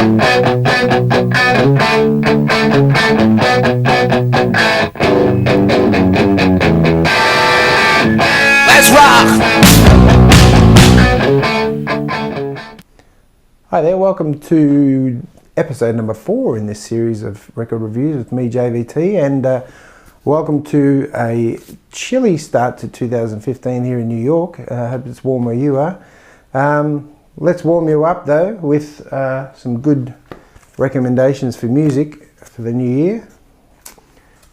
Let's rock! Hi there, welcome to episode number 4 in this series of record reviews with me, JVT, and welcome to a chilly start to 2015 here in New York. I hope it's warm where you are. Let's warm you up though with some good recommendations for music for the new year.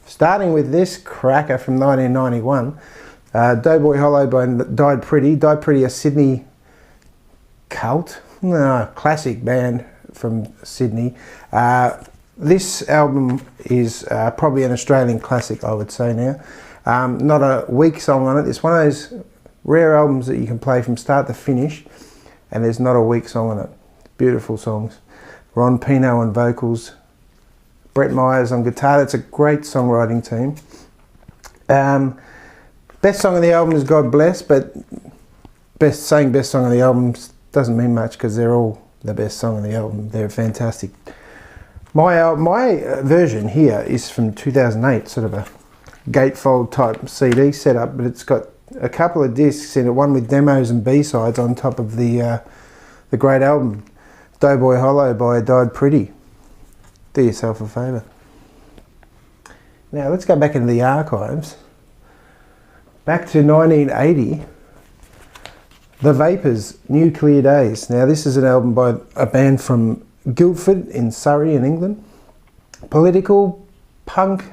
Starting with this cracker from 1991, Doughboy Died Pretty, a Sydney cult, classic band from Sydney. This album is probably an Australian classic, I would say now. Not a weak song on it. It's one of those rare albums that you can play from start to finish and there's not a weak song on it. Beautiful songs. Ron Pino on vocals, Brett Myers on guitar. That's a great songwriting team. Best song on the album is God Bless, but saying best song on the album doesn't mean much because they're all the best song on the album. They're fantastic. My version here is from 2008, sort of a gatefold type CD setup, but it's got a couple of discs in it, one with demos and B-sides on top of the great album, Doughboy Hollow by Died Pretty. Do yourself a favour. Now let's go back into the archives. Back to 1980, The Vapors, New Clear Days. Now this is an album by a band from Guildford in Surrey in England. Political, punk,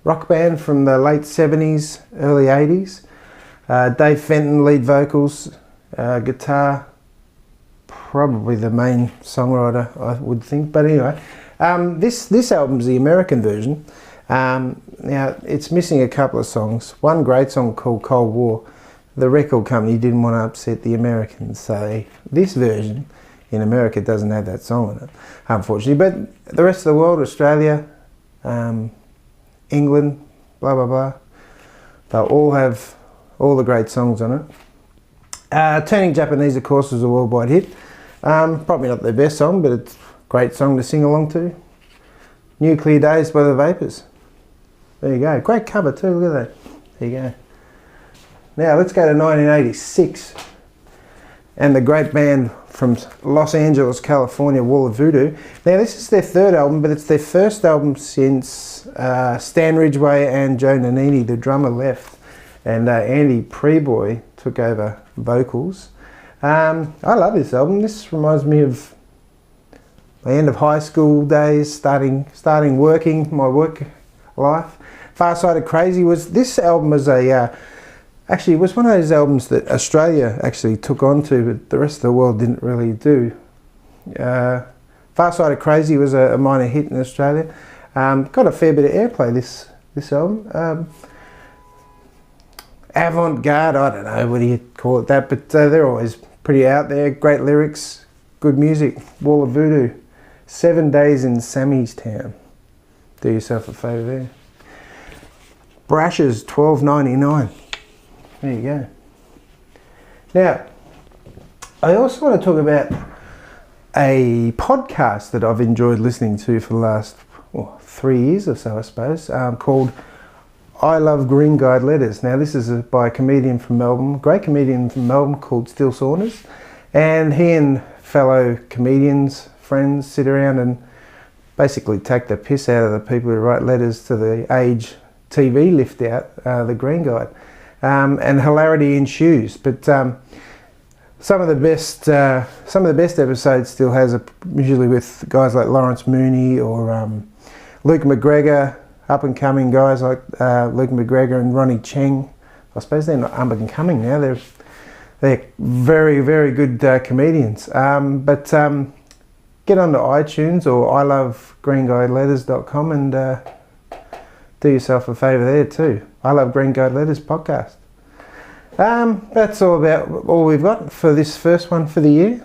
rock band from the late 70s, early 80s. Dave Fenton, lead vocals, guitar, probably the main songwriter I would think, but anyway. This album's the American version. Now it's missing a couple of songs. One great song called Cold War. The record company didn't want to upset the Americans, so this version in America doesn't have that song on it, unfortunately. But the rest of the world, Australia, England, blah blah blah, they'll all have all the great songs on it. Turning Japanese, of course, was a worldwide hit. Probably not their best song, but it's a great song to sing along to. New Clear Days by The Vapors. There you go. Great cover too, look at that. There you go. Now let's go to 1986 and the great band from Los Angeles, California, Wall of Voodoo. Now this is their third album, but it's their first album since Stan Ridgway and Joe Nannini, the drummer, left, and Andy Preboy took over vocals. I love this album. This reminds me of my end of high school days, starting working, my work life. Far-Sighted Crazy this album was actually, it was one of those albums that Australia actually took on to, but the rest of the world didn't really do. Far-Sighted Crazy was a minor hit in Australia. Got a fair bit of airplay, this album. Avant-garde, I don't know, what do you call it that, but they're always pretty out there. Great lyrics, good music. Wall of Voodoo. 7 Days in Sammystown. Do yourself a favour there. Brashes, $12.99. There you go. Now, I also want to talk about a podcast that I've enjoyed listening to for the last 3 years or so, I suppose, called I Love Green Guide Letters. Now this is by a comedian from Melbourne, great comedian from Melbourne called Steele Saunders, and he and fellow comedians, friends, sit around and basically take the piss out of the people who write letters to the Age TV lift out, the Green Guide, and hilarity ensues. But some of the best episodes Steele has are usually with guys like Lawrence Mooney or Luke McGregor. Up and coming guys like Luke McGregor and Ronnie Cheng. I suppose they're not up and coming now. They're very, very good comedians. But get onto iTunes or ilovegreenguideletters.com and do yourself a favour there too. I Love Green Guide Letters podcast. That's all we've got for this first one for the year,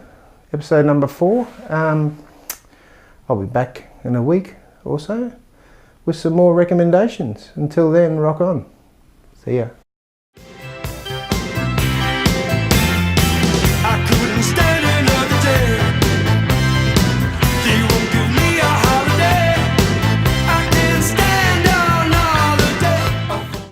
episode number 4. I'll be back in a week or so with some more recommendations. Until then, rock on. See ya.